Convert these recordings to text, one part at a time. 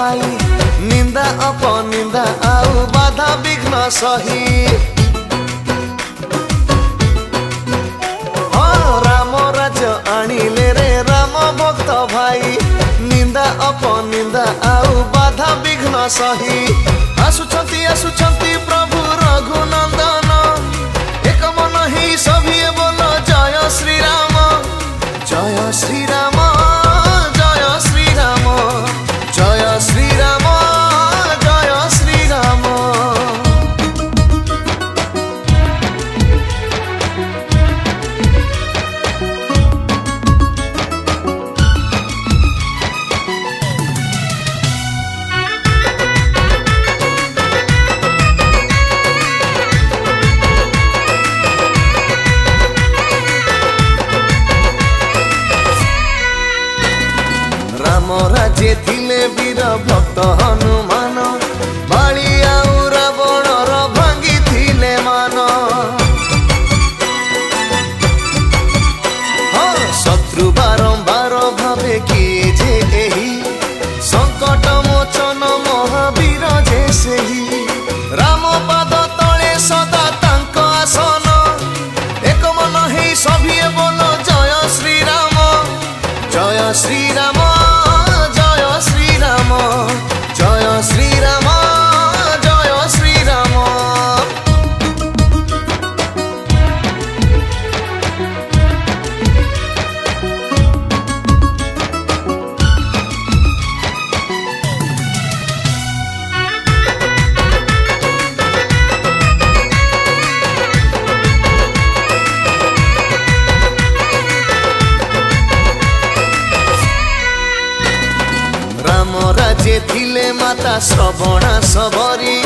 पाई निंदा अपनिंदा आउ बाधा विघ्न सही राम राज्य आनिले रे राम भक्त भाई निंदा अपनिंदा आउ बाधा विघ्न सही आसुछंती प्रभु रघुनंदन एक मन ही सभी बोलो जय श्री राम जय श्री राम जय श्री राम जय श्री राम जय श्री राम राम राज्य थिले वीर भक्त हनुमान बाली आउ रावणर भांगी थिले मान शत्रु बारंबार भावे किए जे एही संकट मोचन महावीर जे सेही राम पाद तले सदा तांक आसन एक मन हे सभी बोलो जय श्री राम जय श्री राम जय श्री राम जय श्री राम जय श्री राम राम राज्य थिले माता श्रवणा सबरी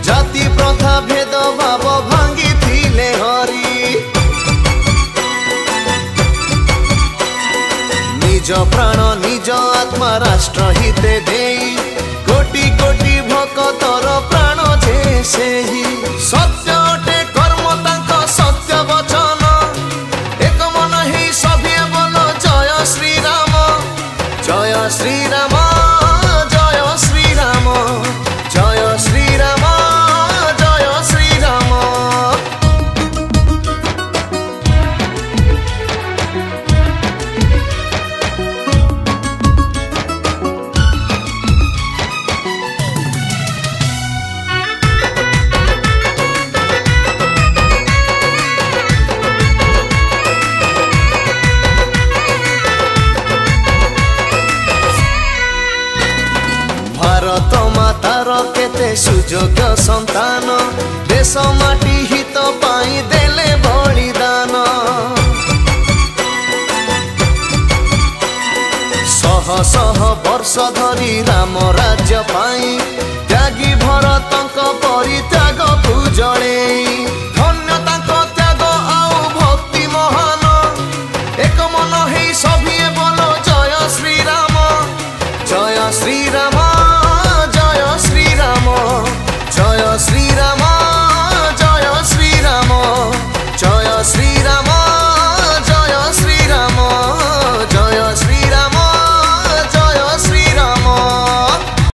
जाति प्रथा भेद भाव भांगी थिले हरि निज प्राण निज आत्मा राष्ट्र हिते देई कोटि कोटि भक्तर प्राण जे सेही सत्य अटे कर्म तांक सत्य वचन एक मन ही सभी बोलो जय श्री राम जय श्री राम जय श्री राम जय श्री राम जय श्री राम भारत मातार केते सुयोग्य संतान देश माटी हित पाई देले बलिदान शह शह वर्ष धरी राम राज्य पाई त्यागी भरतंक परित्याग